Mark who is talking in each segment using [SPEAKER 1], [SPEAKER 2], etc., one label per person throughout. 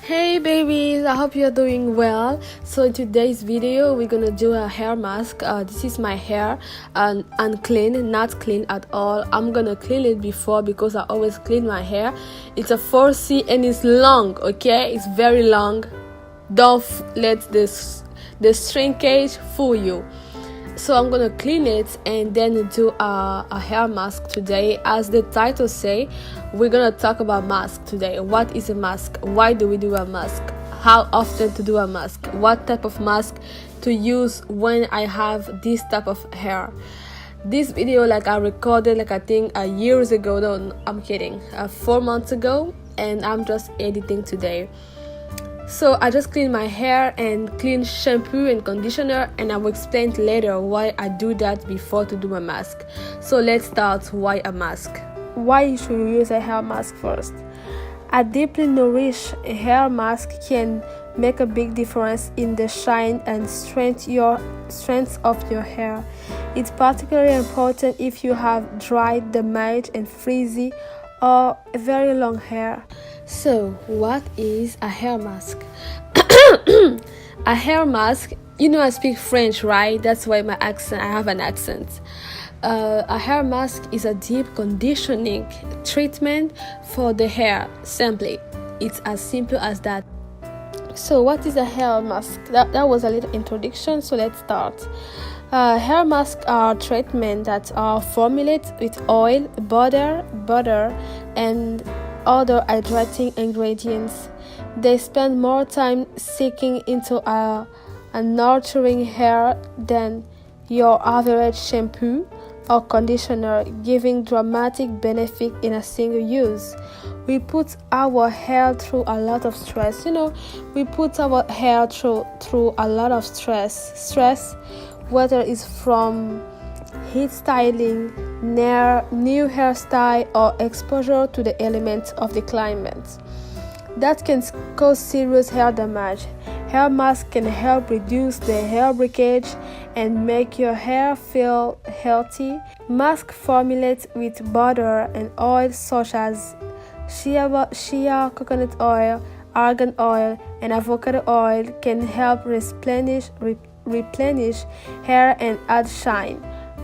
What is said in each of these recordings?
[SPEAKER 1] Hey babies, I hope you're doing well. So in today's video we're gonna do a hair mask. This is my hair and unclean, not clean at all. I'm gonna clean it before because I always clean my hair. It's a 4C and it's long, okay? It's very long. Don't let the shrinkage fool you. So I'm gonna clean it and then do a hair mask today. As the title say, we're gonna talk about mask today. What is a mask? Why do we do a mask? How often to do a mask? What type of mask to use when I have this type of hair? This video I recorded I think years ago. No, I'm kidding, 4 months ago, and I'm just editing today. So I just clean my hair and clean shampoo and conditioner, and I will explain later why I do that before to do my mask. So let's start. Why a mask? Why should you use a hair mask first? A deeply nourished hair mask can make a big difference in the shine and strength of your hair. It's particularly important if you have dry, damaged and frizzy or very long hair. So what is a hair mask? A hair mask, I speak French, right? That's why I have an accent. A hair mask is a deep conditioning treatment for the hair. Simply, it's as simple as that. So what is a hair mask? That was a little introduction, so let's start. Hair masks are treatments that are formulated with oil, butter, and other hydrating ingredients. They spend more time sinking into a nurturing hair than your average shampoo or conditioner, giving dramatic benefit in a single use. We put our hair through a lot of stress. We put our hair through a lot of stress, whether it's from heat styling, new hairstyle, or exposure to the elements of the climate. That can cause serious hair damage. Hair masks can help reduce the hair breakage and make your hair feel healthy. Masks formulated with butter and oils such as shea, coconut oil, argan oil, and avocado oil can help replenish hair and add shine.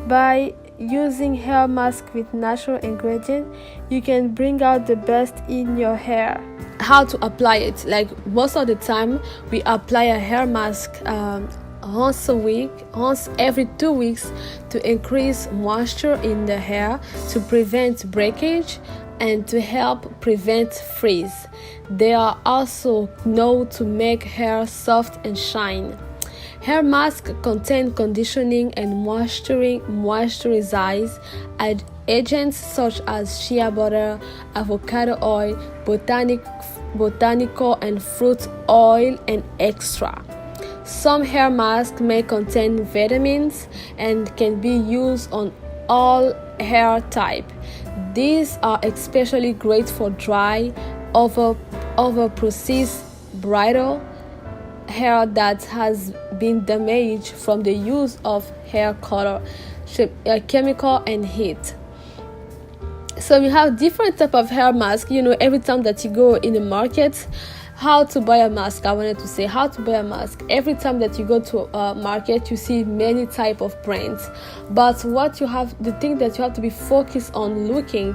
[SPEAKER 1] By using hair mask with natural ingredients, you can bring out the best in your hair. How to apply it? Most of the time, we apply a hair mask once a week, once every 2 weeks, to increase moisture in the hair, to prevent breakage, and to help prevent frizz. They are also known to make hair soft and shine. Hair masks contain conditioning and moisturize agents such as shea butter, avocado oil, botanical and fruit oil, and extra. Some hair masks may contain vitamins and can be used on all hair type. These are especially great for dry, over-processed, brittle hair that has been damaged from the use of hair color, chemical, and heat. So we have different type of hair mask. Every time that you go in the market, how to buy a mask. I wanted to say how to buy a mask. Every time that you go to a market, you see many type of brands. But the thing that you have to be focused on looking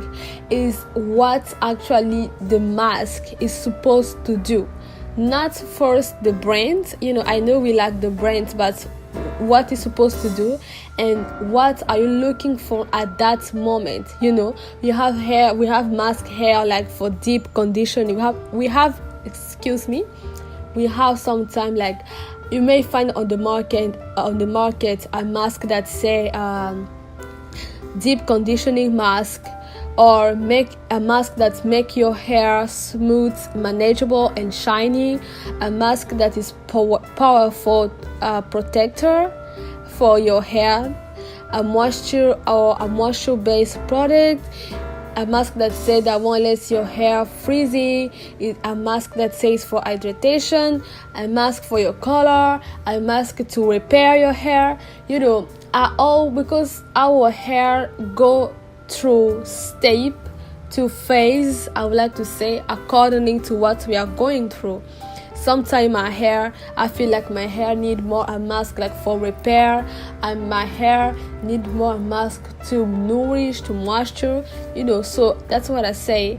[SPEAKER 1] is what actually the mask is supposed to do. Not first the brand. I know we like the brand, but what is supposed to do and what are you looking for at that moment. You have hair, we have mask hair for deep conditioning. We have sometime you may find on the market a mask that say deep conditioning mask, or make a mask that make your hair smooth, manageable and shiny, a mask that is powerful protector for your hair, a moisture based product, a mask that says that won't let your hair frizzy, a mask that says for hydration, a mask for your color, a mask to repair your hair. Are all because our hair go through step to phase, I would like to say, according to what we are going through. Sometimes my hair, I feel like my hair need more a mask like for repair, and my hair need more mask to nourish, to moisture, so that's what I say.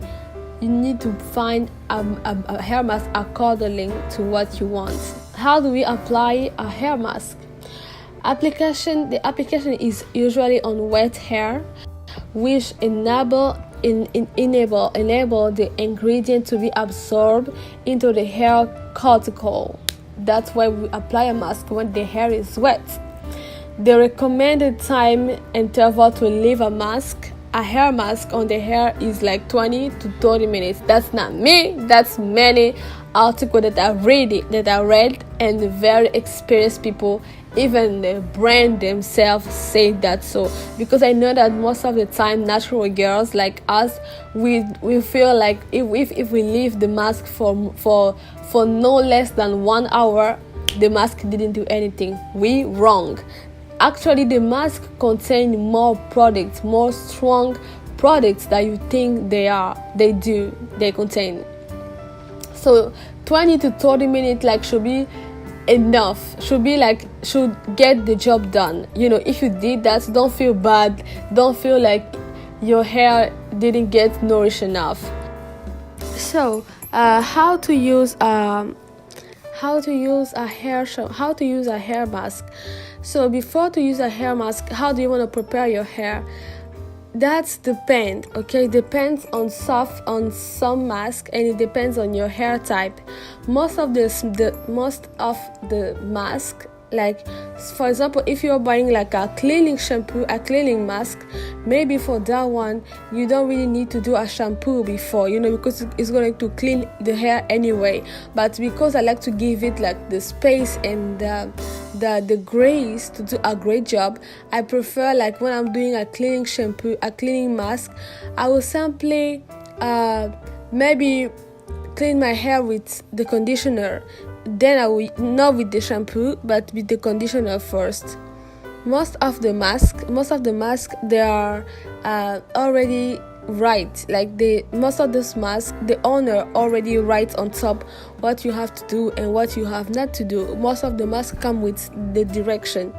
[SPEAKER 1] You need to find a hair mask according to what you want. How do we apply a hair mask? The application is usually on wet hair, which enable the ingredient to be absorbed into the hair cuticle. That's why we apply a mask when the hair is wet. The recommended time interval to leave a hair mask on the hair is like 20 to 30 minutes. That's not me, that's many articles that I read, and very experienced people, even the brand themselves say that. So because I know that most of the time natural girls like us, we feel like if we leave the mask for no less than 1 hour, the mask didn't do anything. We wrong. Actually, the mask contain more strong products that you think they contain. So 20 to 30 minutes should be enough, should get the job done. If you did that, don't feel bad, don't feel like your hair didn't get nourished enough. So how to use a hair mask. So before to use a hair mask, how do you want to prepare your hair? That's depends on some mask, and it depends on your hair type. Most of the mask, like for example, if you're buying like a cleaning shampoo, a cleaning mask, maybe for that one you don't really need to do a shampoo before, because it's going to clean the hair anyway. But because I like to give it like the space and the grace to do a great job, I prefer like when I'm doing a cleaning shampoo, a cleaning mask, I will simply maybe clean my hair with the conditioner. Then I will not with the shampoo, but with the conditioner first. Most of the mask they are already right. Most of this mask, the owner already writes on top what you have to do and what you have not to do. Most of the masks come with the direction.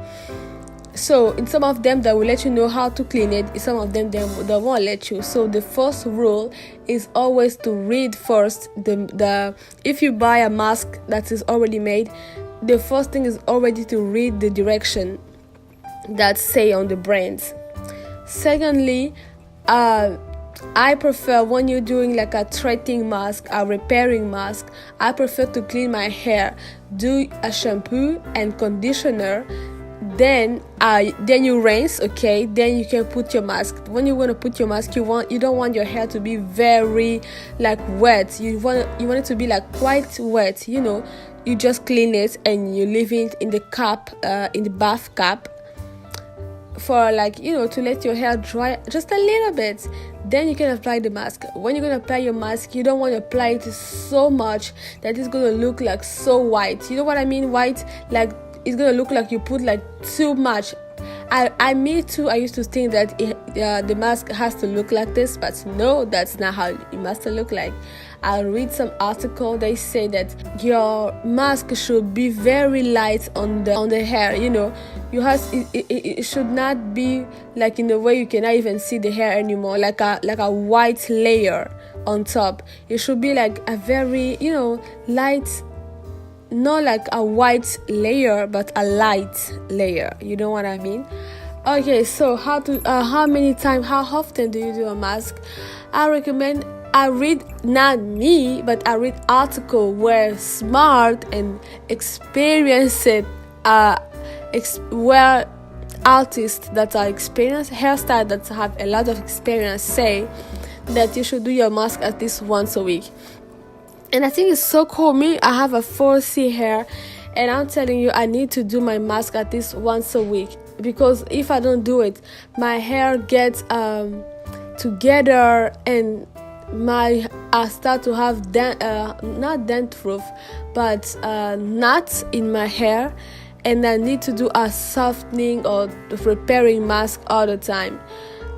[SPEAKER 1] So in some of them they will let you know how to clean it, in some of them they won't let you. So the first rule is always to read first the if you buy a mask that is already made, the first thing is already to read the direction that say on the brands. Secondly, I prefer when you're doing like a treating mask, a repairing mask, I prefer to clean my hair, do a shampoo and conditioner, then you rinse, okay, then you can put your mask. When you want to put your mask, you don't want your hair to be very like wet. You want it to be like quite wet, you just clean it and you leave it in the cup, in the bath cup, for to let your hair dry just a little bit. Then you can apply the mask. When you're going to apply your mask, you don't want to apply it so much that it's going to look like so white. You know what I mean? White, like it's going to look like you put like too much. Me too, I used to think that the mask has to look like this, but no, that's not how it must look like. I read some article, they say that your mask should be very light on the hair, it should not be like in the way you cannot even see the hair anymore, like a white layer on top. It should be like a very light, not like a white layer, but a light layer. You know what I mean? Okay, so how often do you do a mask? I read article where smart and experienced where artists that are experienced, hairstylists that have a lot of experience say that you should do your mask at least once a week. And I think it's so cool. Me, I have a 4C hair, and I'm telling you, I need to do my mask at least once a week, because if I don't do it, my hair gets together, and I start to have not dandruff, but knots in my hair, and I need to do a softening or repairing mask all the time.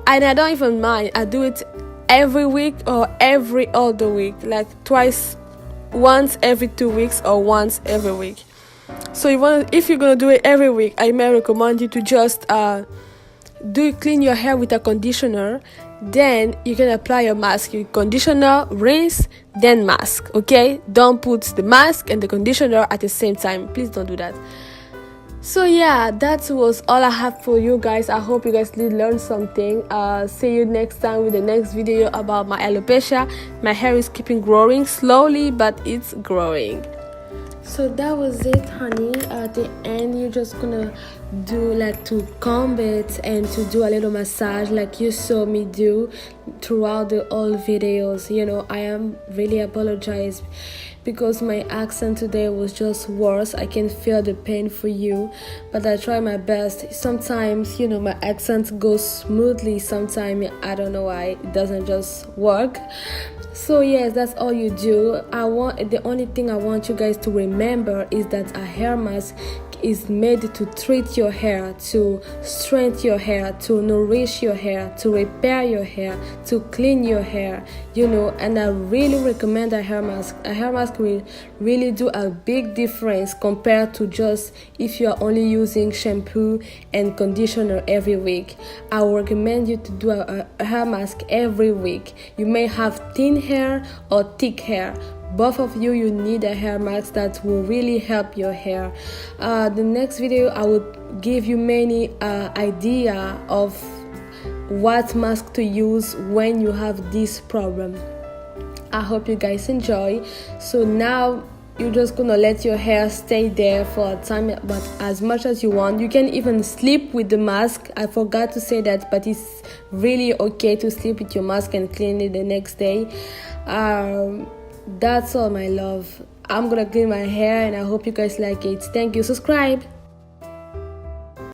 [SPEAKER 1] And I don't even mind. I do it every week or every other week, like once every 2 weeks or once every week. So if you're gonna do it every week, I may recommend you to just clean your hair with a conditioner. Then you can apply your mask. You conditioner, rinse, then mask. Okay, don't put the mask and the conditioner at the same time. Please don't do that. So yeah, that was all I have for you guys. I hope you guys did learn something. See you next time with the next video about my alopecia. My hair is keeping growing slowly, but it's growing. So that was it, honey. At the end, you're just gonna do like to comb it and to do a little massage like you saw me do throughout the all videos. I am really apologize because my accent today was just worse. I can feel the pain for you, but I try my best. Sometimes my accent goes smoothly, sometimes I don't know why it doesn't just work. So yes, that's all you do. The only thing I want you guys to remember is that a hair mask is made to treat your hair, to strengthen your hair, to nourish your hair, to repair your hair, to clean your hair, and I really recommend a hair mask. A hair mask will really do a big difference compared to just if you are only using shampoo and conditioner every week. I will recommend you to do a hair mask every week. You may have thin hair or thick hair. Both of you need a hair mask that will really help your hair. The next video I will give you many idea of what mask to use when you have this problem. I hope you guys enjoy. So now you're just gonna let your hair stay there for a time, but as much as you want. You can even sleep with the mask. I forgot to say that, but it's really okay to sleep with your mask and clean it the next day. That's all, my love. I'm gonna clean my hair and I hope you guys like it. Thank you. Subscribe.